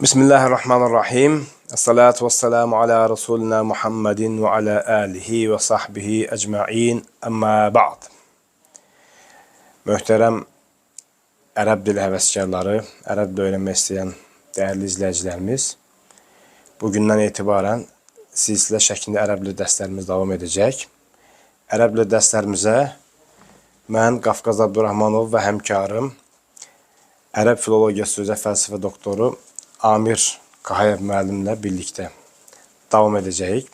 Bismillahirrahmanirrahim. Esselatu vesselamu ala Resulina Muhammedin ve ala alihi ve sahbihi ecma'in. Amma ba'd. Möhtərəm ərəb dili həvəskarları, ərəb dili öyrənmək istəyən dəyərli izləyicilərimiz, bugündən etibarən silsilə şəklində ərəb dili dərslərimiz davam edəcək. Ərəb dili dərslərimizə mən Qafqaz Abdurrahmanov və həmkarım, ərəb filologiyası üzrə fəlsəfə doktoru Amir Qahayev müəllimlə birlikdə davam edəcəyik.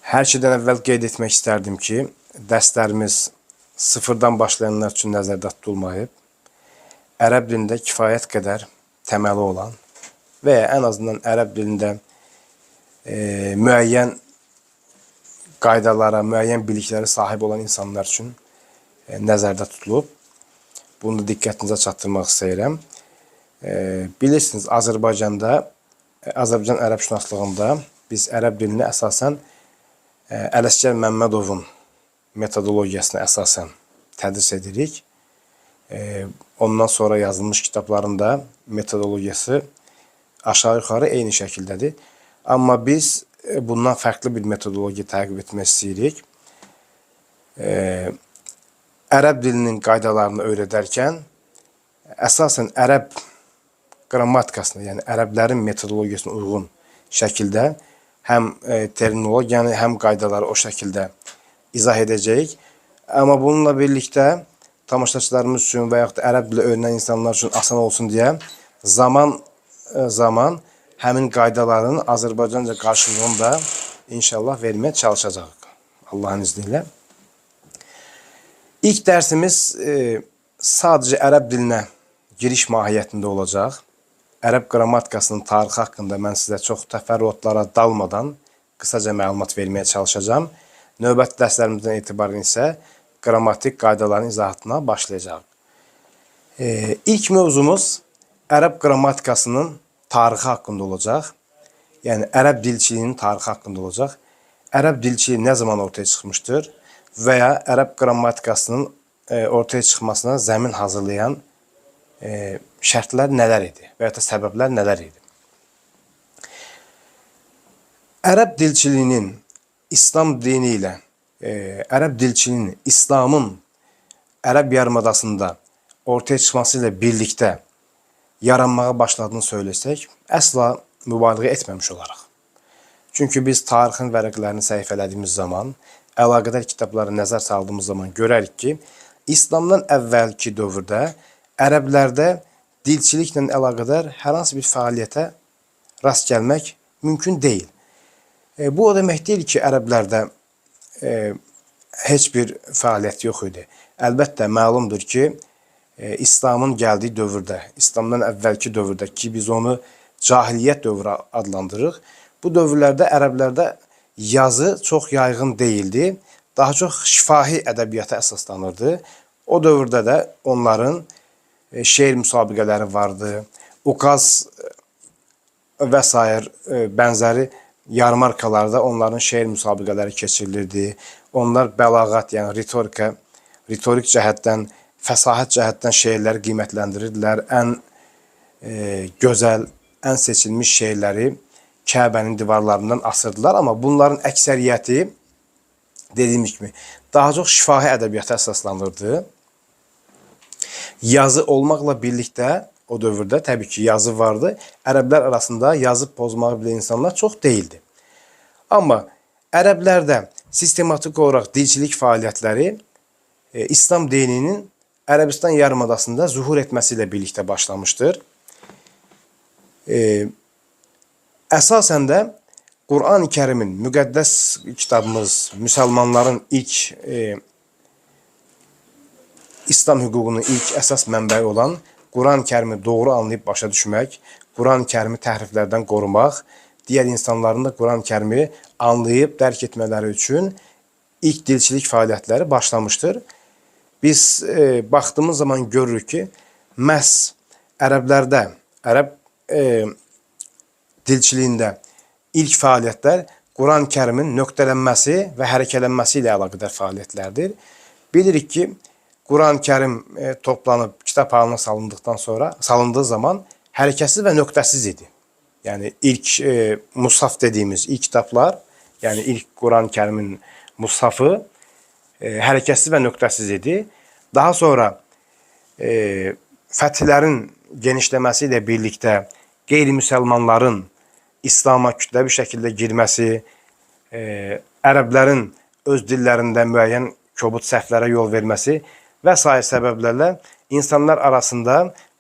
Hər şeydən əvvəl qeyd etmək istərdim ki, dərslərimiz sıfırdan başlayanlar üçün nəzərdə tutulmayıb, ərəb dilində kifayət qədər təməli olan və ya ən azından ərəb dilində müəyyən qaydalara, müəyyən biliklərə sahib olan insanlar üçün nəzərdə tutulub. Bunu da diqqətinizə çatdırmaq istəyirəm. Bilirsiniz, Azərbaycan ərəbşünaslığında biz ərəb dilini əsasən Ələsgər Məmmədovun metodologiyasına əsasən tədris edirik. Ondan sonra yazılmış kitablarında metodologiyası aşağı-yuxarı eyni şəkildədir. Amma biz bundan fərqli bir metodologiya təqib etmək istəyirik. Ərəb dilinin qaydalarını öyrədərkən əsasən ərəb qrammatikasına, yəni ərəblərin metodologiyasına uyğun şəkildə həm terminologiyanı, həm qaydaları o şəkildə izah edəcəyik. Amma bununla birlikdə tamaşaçılarımız üçün və yaxud da ərəb dili öyrənən insanlar üçün asan olsun deyə zaman həmin qaydaların Azərbaycanca qarşılığını da inşallah verməyə çalışacaq Allahın izni ilə. İlk dərsimiz sadəcə ərəb dilinə giriş mahiyyətində olacaq. Ərəb qrammatikasının tarixi haqqında mən sizə çox təfərrüatlara dalmadan qısaca məlumat verməyə çalışacağam. Növbəti dərslərimizdən etibarən isə qrammatik qaydaların izahatına başlayacaq. İlk mövzumuz ərəb qrammatikasının tarixi haqqında olacaq. Yəni, ərəb dilçiliyinin tarixi haqqında olacaq. Ərəb dilçiliyi nə zaman ortaya çıxmışdır və ya ərəb qrammatikasının ortaya çıxmasına zəmin hazırlayan şərtlər nələr idi və ya da səbəblər nələr idi? Ərəb dilçiliyinin İslam dini ilə, ərəb dilçiliyinin İslamın ərəb yarımadasında ortaya çıxması ilə birlikdə yaranmağa başladığını söyləsək, əsla mübaliğə etməmiş olaraq. Çünki biz tarixin vərəqlərini səhifələdiyimiz zaman, əlaqədar kitablara nəzər saldığımız zaman görərik ki, İslamdan əvvəlki dövrdə ərəblərdə dilçiliklə əlaqədar hər hansı bir fəaliyyətə rast gəlmək mümkün deyil. Bu o demək deyil ki, ərəblərdə heç bir fəaliyyət yox idi. Əlbəttə, məlumdur ki, İslamın gəldiyi dövrdə, İslamdan əvvəlki dövrdə ki, biz onu cahiliyyət dövrü adlandırırıq, bu dövrlərdə ərəblərdə yazı çox yayğın deyildi, daha çox şifahi ədəbiyyata əsaslanırdı. O dövrdə də onların şeir müsabiqələri vardı, uqaz və s. bənzəri yarmarkalarda onların şeir müsabiqələri keçirilirdi. Onlar bəlağat, yəni ritorik cəhətdən, fəsahət cəhətdən şeirləri qiymətləndirirdilər. Ən gözəl, ən seçilmiş şeirləri Kəbənin divarlarından asırdılar. Amma bunların əksəriyyəti, dediyimiz kimi, daha çox şifahi ədəbiyyata əsaslanırdı. Yazı olmaqla birlikdə o dövrdə təbii ki, yazı vardı. Ərəblər arasında yazıb pozmağı bilən insanlar çox deyildi. Amma ərəblərdə sistematik olaraq dilçilik fəaliyyətləri İslam dininin Ərəbistan yarımadasında zuhur etməsi ilə birlikdə başlamışdır. Əsasən də Quran-ı Kərimin, müqəddəs kitabımız, müsəlmanların ilk İslam hüququnun ilk əsas mənbəyi olan Quran-ı Kərimi doğru anlayıb başa düşmək, Quran-ı Kərimi təhriflərdən qorumaq, digər insanların da Quran-ı Kərimi anlayıb dərk etmələri üçün ilk dilçilik fəaliyyətləri başlamışdır. Biz baxdığımız zaman görürük ki, məhz ərəblərdə, ərəb dilçiliyində ilk fəaliyyətlər Quran-ı Kərimin nöqtələnməsi və hərəkələnməsi ilə əlaqədar fəaliyyətlərdir. Bilirik ki, Quran-ı Kərim toplanıb kitab halına salındığı zaman hərəkətsiz və nöqtəsiz idi. Yəni ilk Musaf dediyimiz ilk kitablar, yəni ilk Quran-Kərimin Musafı hərəkətsiz və nöqtəsiz idi. Daha sonra fəthlərin genişləməsi ilə birlikdə qeyri-müsəlmanların İslama kütləvi şəkildə girməsi, ərəblərin öz dillərində müəyyən kobud səhvlərə yol verməsi və sair səbəblərlə insanlar arasında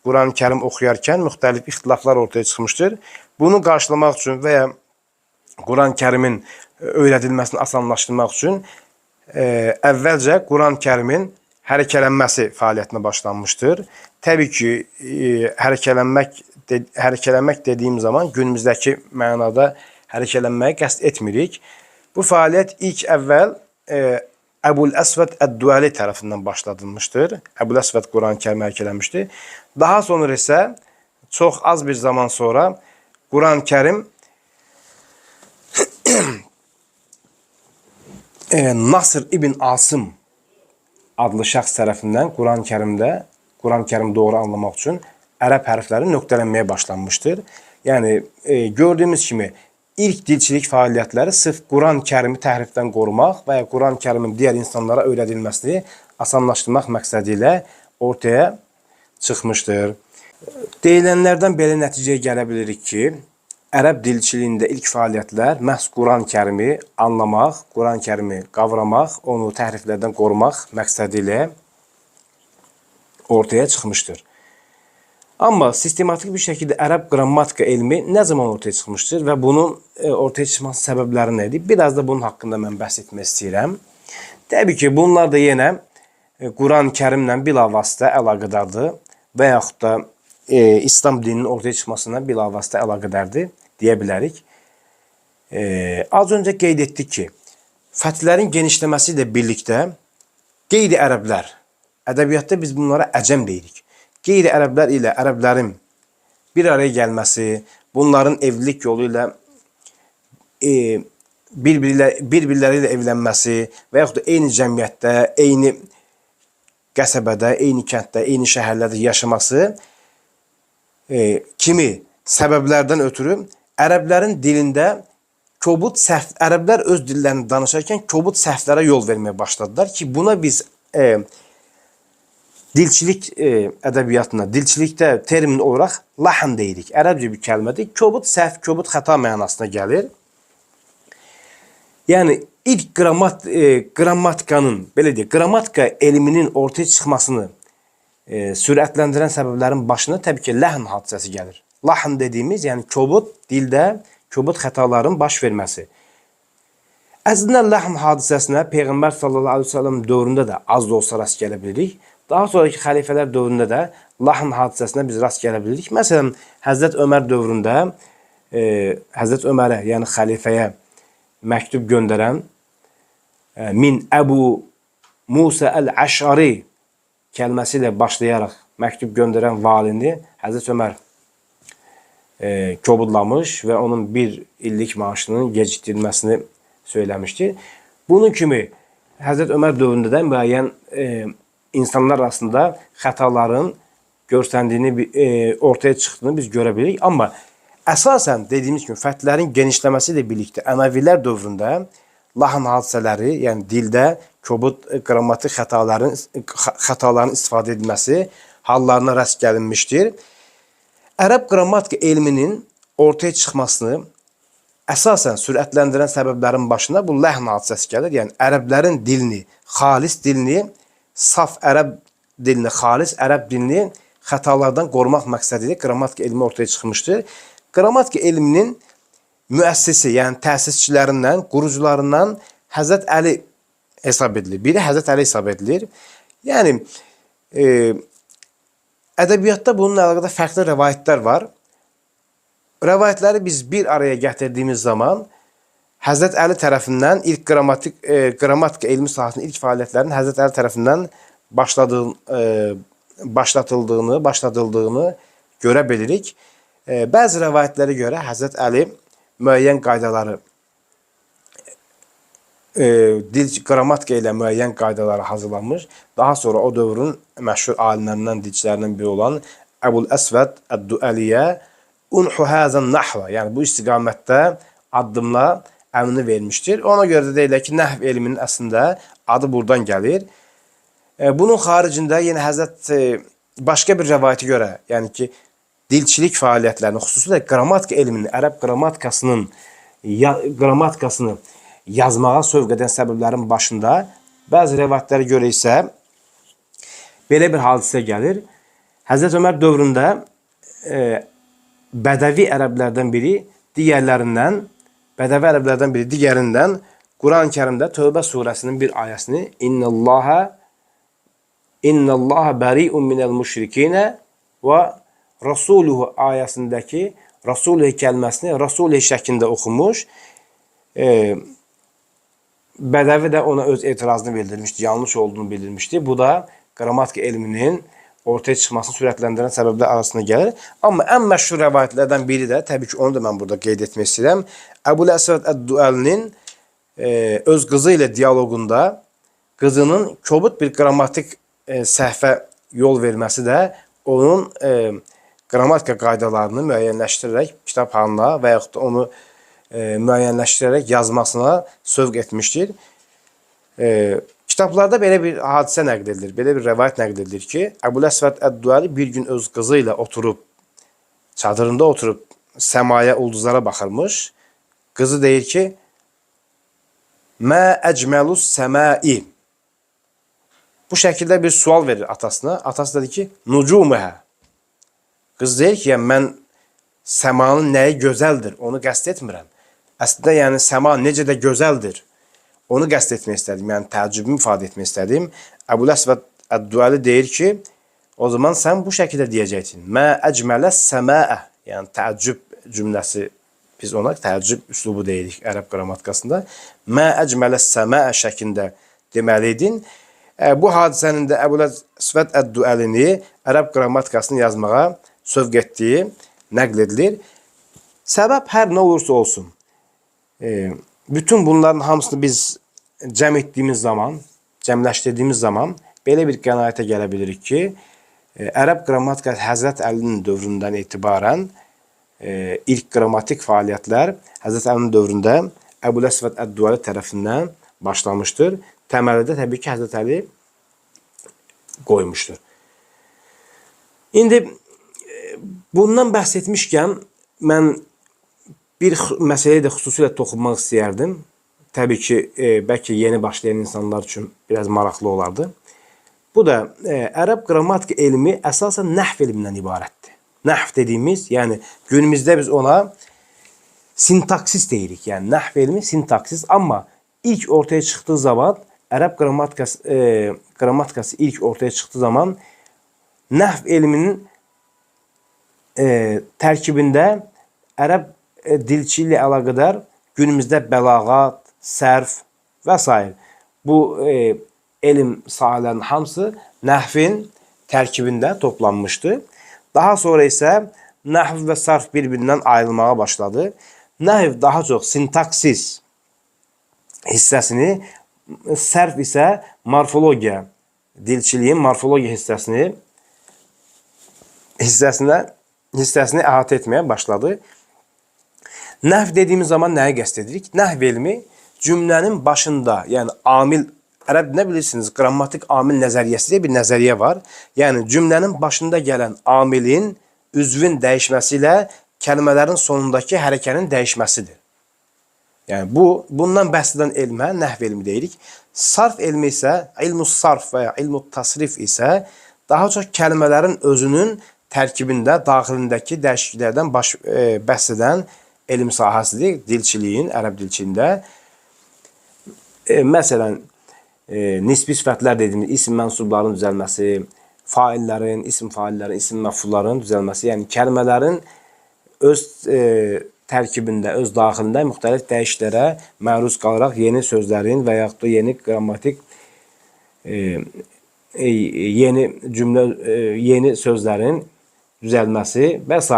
Quran-Kərim oxuyarkən müxtəlif ixtilaflar ortaya çıxmışdır. Bunu qarşılamaq üçün və ya Quran-Kərimin öyrədilməsini asanlaşdırmaq üçün əvvəlcə Quran-Kərimin hərəkələnməsi fəaliyyətinə başlanmışdır. Təbii ki, hərəkələnmək dediyim zaman günümüzdəki mənada hərəkələnməyi qəsd etmirik. Bu fəaliyyət ilk əvvəl Əbul-Əsvəd Əd-Duəli tərəfindən başladılmışdır. Əbul-Əsvəd Quran-Kərimi hərəkələnmişdir. Daha sonra isə çox az bir zaman sonra Quran-Kərim Nasr ibn Asım adlı şəxs tərəfindən Quran-Kərim doğru anlamaq üçün ərəb hərfləri nöqtələnməyə başlanmışdır. Yəni gördüyümüz kimi ilk dilçilik fəaliyyətləri sırf Quran-Kərimi təhrifdən qorumaq və ya Quran-Kərimin digər insanlara öyrədilməsini asanlaşdırmaq məqsədi ilə ortaya çıxmışdır. Deyilənlərdən belə nəticəyə gələ bilirik ki, ərəb dilçiliyində ilk fəaliyyətlər məhz Quran-Kərimi anlamaq, Quran-Kərimi qavramaq, onu təhriflərdən qorumaq məqsədi ilə ortaya çıxmışdır. Amma sistematik bir şəkildə ərəb qrammatika elmi nə zaman ortaya çıxmışdır və bunun ortaya çıxması səbəbləri nədir? Biraz da bunun haqqında mən bəhs etmək istəyirəm. Təbii ki, bunlar da yenə Quran-Kərimlə bilavasitə əlaqədardır və yaxud da İslam dininin ortaya çıxmasına bilavasitə əlaqədardır deyə bilərik. Az öncə qeyd etdik ki, fəthlərin genişləməsi ilə birlikdə qeyri-ərəblər, ədəbiyyatda biz bunlara əcəm deyirik. Qeyri-ərəblər ilə ərəblərin bir araya gəlməsi, bunların evlilik yolu ilə bir-birləri ilə evlənməsi və yaxud da eyni cəmiyyətdə, eyni qəsəbədə, eyni kənddə, eyni şəhərlərdə yaşaması kimi səbəblərdən ötürü ərəblərin dilində ərəblər öz dillərini danışarkən kobud səhvlərə yol verməyə başladılar ki, buna biz dilçilik ədəbiyyatına, dilçilikdə termin olaraq lahan deyirik. Ərəbcə bir kəlmədir. Kobud səhv, kobud xəta mənasına gəlir. Yəni ilk qrammatikanın, belə deyək, qrammatika elminin ortaya çıxmasını sürətləndirən səbəblərin başına təbii ki, ləhn hadisəsi gəlir. Lahan dediyimiz, yəni kobud dildə kobud xətaların baş verməsi. Əslində ləhn hadisəsinə Peyğəmbər sallallahu əleyhi və səlləm dövründə də az da olsa rast gələ bilirik. Daha sonraki xəlifələr dövründə də lahan hadisəsinə biz rast gələ bilirik. Məsələn, Həzrət Ömər dövründə Həzrət Ömərə, yəni xəlifəyə məktub göndərən min Əbu Musa Əl-Əşari kəlməsi ilə başlayaraq məktub göndərən valini Həzrət Ömər kobudlamış və onun bir illik maaşının gecikdirilməsini söyləmişdir. Bunun kimi Həzrət Ömər dövründə də müəyyən insanlar arasında xətaların görsəndiyini, ortaya çıxdığını biz görə bilirik. Amma əsasən dediyimiz kimi fəthlərin genişləməsi ilə birlikdə Əməvilər dövründə lahan hadisələri, yəni dildə kobud qrammatik xətaların istifadə edilməsi hallarına rast gəlinmişdir. Ərəb qrammatika elminin ortaya çıxmasını əsasən sürətləndirən səbəblərin başına bu ləhn hadisəsi gəlir. Yəni ərəblərin dilini, xalis dilini, saf ərəb dilini, xalis ərəb dilini xətalardan qorumaq məqsədilə qrammatika elmi ortaya çıxmışdır. Qrammatika elminin müəssisi, yəni təsisçilərindən, qurucularından Həzrət Əli hesab edilir. Biri Həzrət Əli hesab edilir. Yəni ədəbiyyatda bununla əlaqədə fərqli rəvayətlər var. Rəvayətləri biz bir araya gətirdiyimiz zaman Həzrət Əli tərəfindən ilk qrammatika elmi sahəsinin ilk fəaliyyətlərinin Həzrət Əli tərəfindən başlatıldığını görə bilirik. Bəzi rəvayətlərə görə Həzrət Əli müəyyən qaydaları, qrammatika ilə müəyyən qaydaları hazırlanmış. Daha sonra o dövrün məşhur alimlərindən, dilçilərindən biri olan Əbul Əsvəd Əd-Duəliyə unhu həzən nəhvə, yəni bu istiqamətdə addımla əmrini vermişdir. Ona görə də deyirlər ki, nəhv elminin əslində adı buradan gəlir. Bunun xaricində yenə Həzrət başqa bir rəvayətə görə, yəni ki, dilçilik fəaliyyətlərini, xüsusilə qrammatika elminin, ərəb qrammatikasını yazmağa sövq edən səbəblərin başında bəzi rəvayətlərə görə isə belə bir hadisə gəlir. Həzrət Ömər dövründə bədəvi ərəblərdən biri digərindən Quran-ı Kərimdə Tövbə surəsinin bir ayəsini İnnallaha bəri'un minəl müşrikinə və Rasuluhu ayəsindəki Rasuluhu kəlməsini Rasuluhu şəklində oxumuş. Bədəvi də ona öz etirazını bildirmişdi, yanlış olduğunu bildirmişdi. Bu da qrammatika elminin ortaya çıxmasını sürətləndirən səbəblər arasında gəlir. Amma ən məşhur rəvayətlərdən biri də, təbii ki, onu da mən burada qeyd etmək istəyirəm. Əbul Əsvəd Əd-Duəlinin öz qızı ilə dialoqunda qızının kobud bir qrammatik səhvə yol verməsi də onun qrammatika qaydalarını müəyyənləşdirərək kitabxanına və yaxud da onu müəyyənləşdirərək yazmasına sövq etmişdir. Kitablarda belə bir hadisə nəql edilir, belə bir rəvayət nəql edilir ki, Əbul Əsvəd Əd-Duəli bir gün öz qızı ilə çadırında oturub səmaya, ulduzlara baxırmış. Qızı deyir ki, Mə əcməlus səmai. Bu şəkildə bir sual verir atasına. Atası dedi ki, Nucuməhə. Qız deyir ki, mən səmanın nəyi gözəldir, onu qəsd etmirəm. Əslində, yəni səma necə də gözəldir, onu qəsd etmək istədim, yəni təəccübümü ifadə etmək istədim. Əbul Əsvəd Əd-Duəli deyir ki, o zaman sən bu şəkildə deyəcəksin. Mə əcmələ səməə, yəni təəccüb cümləsi, biz ona təəccüb üslubu deyirik ərəb qrammatikasında. Mə əcmələ səməə şəklində deməliydin. Bu hadisənin də Əbul Əsvəd Əd-Duəlini ərəb qrammatikasını yazmağa sövq etdiyi nəql edilir. Səbəb hər nə olursa olsun, bütün bunların hamısını biz cəmləşdirdiyimiz zaman belə bir qənaətə gələ bilirik ki, ərəb qrammatikası Həzrət Əlinin dövründən etibarən ilk qrammatik fəaliyyətlər Həzrət Əlinin dövründə Əbul Əsvəd Əd-Duəli tərəfindən başlamışdır. Təməli də təbii ki, Həzrət Əli qoymuşdur. İndi bundan bəhs etmişkən, mən bir məsələyə də xüsusilə toxunmaq istəyərdim. Təbii ki, bəlkə yeni başlayan insanlar üçün biraz maraqlı olardı. Bu da ərəb qrammatika elmi əsasən nəhv elmindən ibarətdir. Nəhv dediyimiz, yəni günümüzdə biz ona sintaksis deyirik. Yəni nəhv elmi sintaksis, amma ilk ortaya çıxdığı zaman, ərəb qrammatikası ilk ortaya çıxdığı zaman nəhv elminin tərkibində ərəb dilçiliyi ilə əlaqədar günümüzdə bəlağat, sərf və s. Bu elm sahələrinin hamısı nəhvin tərkibində toplanmışdı. Daha sonra isə nəhv və sərf bir-birindən ayrılmağa başladı. Nəhv daha çox sintaksis hissəsini, sərf isə morfologiya, dilçiliyin morfologiya hissəsini əhatə etməyə başladı. Nəhv dediyimiz zaman nəyə qəsd edirik? Nəhv elmi cümlənin başında, yəni amil, ərəb nə bilirsiniz, qrammatik amil nəzəriyyəsi deyə bir nəzəriyyə var. Yəni cümlənin başında gələn amilin, üzvün dəyişməsi ilə kəlmələrin sonundakı hərəkənin dəyişməsidir. Yəni bundan bəhs edən elmə nəhv elmi deyirik. Sarf elmi isə, ilmus sarf və ya ilmut tasrif isə daha çox kəlmələrin özünün tərkibində, daxilindəki dəyişikliklərdən bəhs edən elm sahəsidir, dilçiliyin, ərəb dilçiliyində. Məsələn, nisbi sifətlər dediyimiz isim mənsubların düzəlməsi, faillərin, isim faillərin, isim məfulların düzəlməsi, yəni kəlmələrin öz tərkibində, öz daxilində müxtəlif dəyişiklərə məruz qalaraq yeni sözlərin və yaxud da yeni qrammatik, yeni cümlə, yeni sözlərin düzəlməsi və s.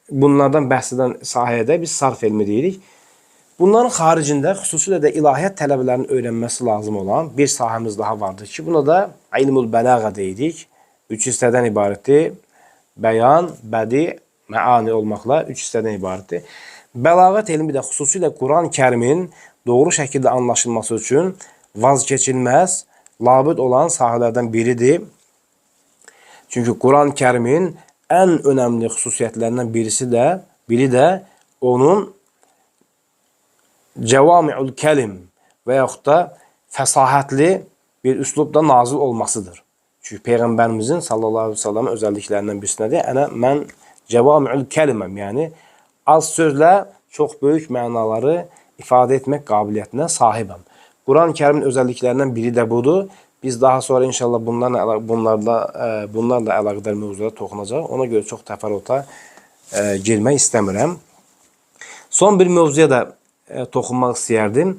Bunlardan bəhs edən sahəyə də biz sarf elmi deyirik. Bunların xaricində xüsusilə də ilahiyyat tələbələrinin öyrənməsi lazım olan bir sahəmiz daha vardır ki, buna da ilmul bəlağa deyirik. 3 hissədən ibarətdir. Bəyan, bədi, məani olmaqla 3 hissədən ibarətdir. Bəlağət elmi də xüsusilə Quran-Kərimin doğru şəkildə anlaşılması üçün vazgeçilməz, labüd olan sahələrdən biridir. Çünki Quran-Kərimin ən önəmli xüsusiyyətlərindən biri də onun cəvami'ül kəlim və yaxud da fəsahətli bir üslubda nazil olmasıdır. Çünki Peyğəmbərimizin sallallahu aleyhi ve sellem özəlliklərindən birisidir. Mən cəvami'ül kəliməm, yəni az sözlə çox böyük mənaları ifadə etmək qabiliyyətinə sahibəm. Quran-Kərimin özəlliklərindən biri də budur. Biz daha sonra inşallah bunlarla əlaqədar mövzulara toxunacaq. Ona görə çox təfərrüata girmək istəmirəm. Son bir mövzuya da toxunmaq istəyərdim.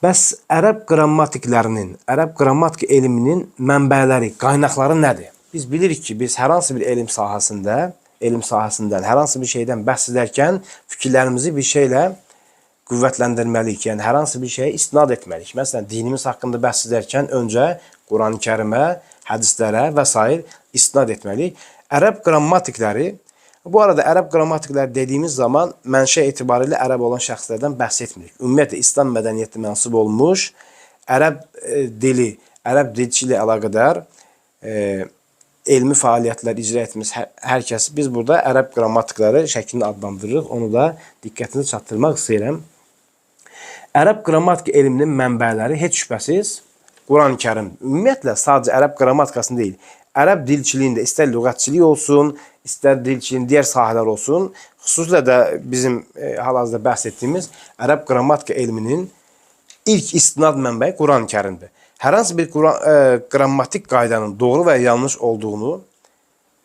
Bəs ərəb qrammatiklərinin, ərəb qrammatik elminin mənbələri, qaynaqları nədir? Biz bilirik ki, biz hər hansı bir elm sahəsindən, hər hansı bir şeydən bəhs edərkən fikirlərimizi bir şeylə qüvvətləndirməliyik. Yəni, hər hansı bir şeyə istinad etməliyik. Məsələn, dinimiz haqqında bəhs edərkən öncə Quran-Kərimə, hədislərə və s. istinad etməliyik. Ərəb qrammatikləri, bu arada ərəb qrammatikləri dediyimiz zaman mənşə etibarilə ərəb olan şəxslərdən bəhs etmirik. Ümumiyyətlə, İslam mədəniyyəti mənsub olmuş, ərəb dili, ərəb dilçi ilə əlaqədar elmi fəaliyyətlər icra etmiş hər kəs, biz burada ərəb qrammatikləri şəklini adlandırırıq. Onu da diqqətinizi çatdırmaq istəyirəm. Ərəb qrammatik elminin mənbələri heç şübhəsiz Quran-Kərim. Ümumiyyətlə, sadəcə ərəb qrammatikasını deyil, ərəb dilçiliyində istər lüğətçilik olsun, istər dilçiliyin digər sahələr olsun, xüsusilə də bizim hal-hazırda bəhs etdiyimiz ərəb qrammatika elminin ilk istinad mənbəyi Quran-Kərimdir. Hər hansı bir qrammatik qaydanın doğru və yanlış olduğunu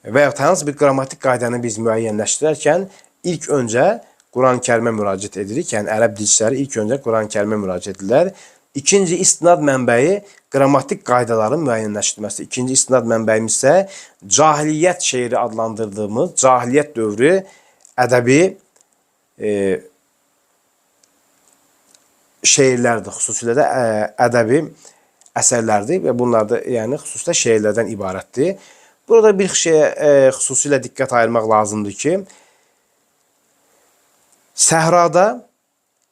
və ya hər hansı bir qrammatik qaydanı biz müəyyənləşdirərkən ilk öncə Quran-Kərimə müraciət edirik. Yəni, ərəb dilçiləri ilk öncə Quran-Kərimə müraciət edirlər. İkinci istinad mənbəyi qrammatik qaydaların müəyyənləşdirməsi. İkinci istinad mənbəyimiz isə cahiliyyət şeiri adlandırdığımız, cahiliyyət dövrü ədəbi şeirlərdir. Xüsusilə də ədəbi əsərlərdir və bunlar da yəni xüsusilə şeirlərdən ibarətdir. Burada bir şeyə xüsusilə diqqət ayırmaq lazımdır ki, səhrada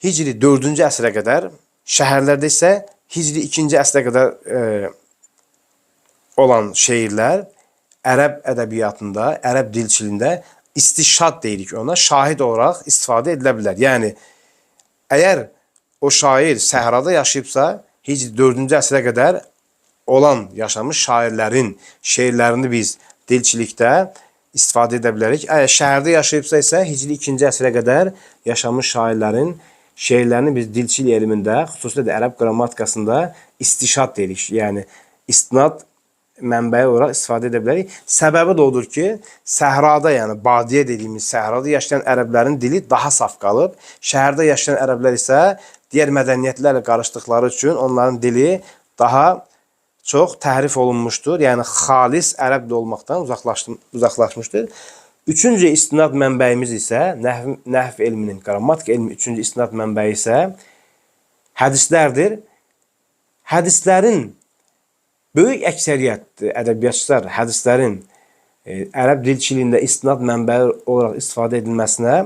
Hicri 4-cü əsrə qədər, şəhərlərdə isə Hicri 2-ci əsrə qədər olan şeirlər ərəb ədəbiyyatında, ərəb dilçilində istişhad deyirik ona, şahid olaraq istifadə edilə bilər. Yəni, əgər o şair səhrada yaşayıbsa, Hicri 4-cü əsrə qədər olan yaşamış şairlərin şeirlərini biz dilçilikdə istifadə edə bilərik. Əgər şəhərdə yaşayıbsa isə Hicri 2-ci əsrə qədər yaşamış şairlərin şeirlərini biz dilçilik elmində, xüsusilə də ərəb qrammatikasında istişhad deyirik. Yəni, istinad mənbəyi olaraq istifadə edə bilərik. Səbəbi də odur ki, səhrada, yəni badiyə dediyimiz səhrada yaşayan ərəblərin dili daha saf qalıb. Şəhərdə yaşayan ərəblər isə digər mədəniyyətlərlə qarışdıqları üçün onların dili daha çox təhrif olunmuşdur. Yəni, xalis ərəb dili olmaqdan uzaqlaşmışdır. Üçüncü istinad mənbəyimiz isə, nəhv elminin, qrammatik elminin üçüncü istinad mənbəyi isə hədislərdir. Hədislərin böyük əksəriyyət ədəbiyyatçılar hədislərin ərəb dilçiliyində istinad mənbəyi olaraq istifadə edilməsinə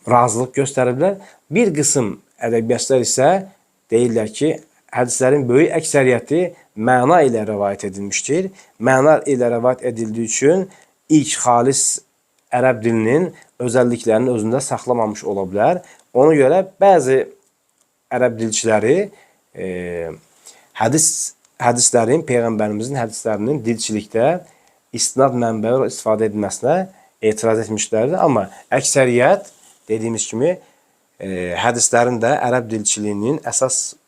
razılıq göstəriblər. Bir qism ədəbiyyatçılar isə deyirlər ki, hədislərin böyük əksəriyyəti məna ilə rəvayət edilmişdir. Məna ilə rəvayət edildiyi üçün ilk xalis ərəb dilinin özəlliklərini özündə saxlamamış ola bilər. Ona görə bəzi ərəb dilçiləri hədislərin, Peyğəmbərimizin hədislərinin dilçilikdə istinad mənbəyi olaraq istifadə edilməsinə etiraz etmişlərdir. Amma əksəriyyət, dediyimiz kimi, hədislərin də ərəb dilçiliyinin əsas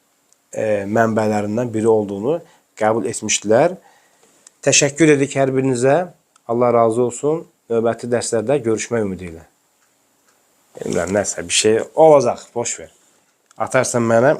mənbələrindən biri olduğunu qəbul etmişdilər. Təşəkkür edik hər birinizə. Allah razı olsun. Növbəti dərslərdə görüşmək ümidi ilə. Bilmirəm, nəsə bir şey olacaq. Boş ver. Atarsan mənə.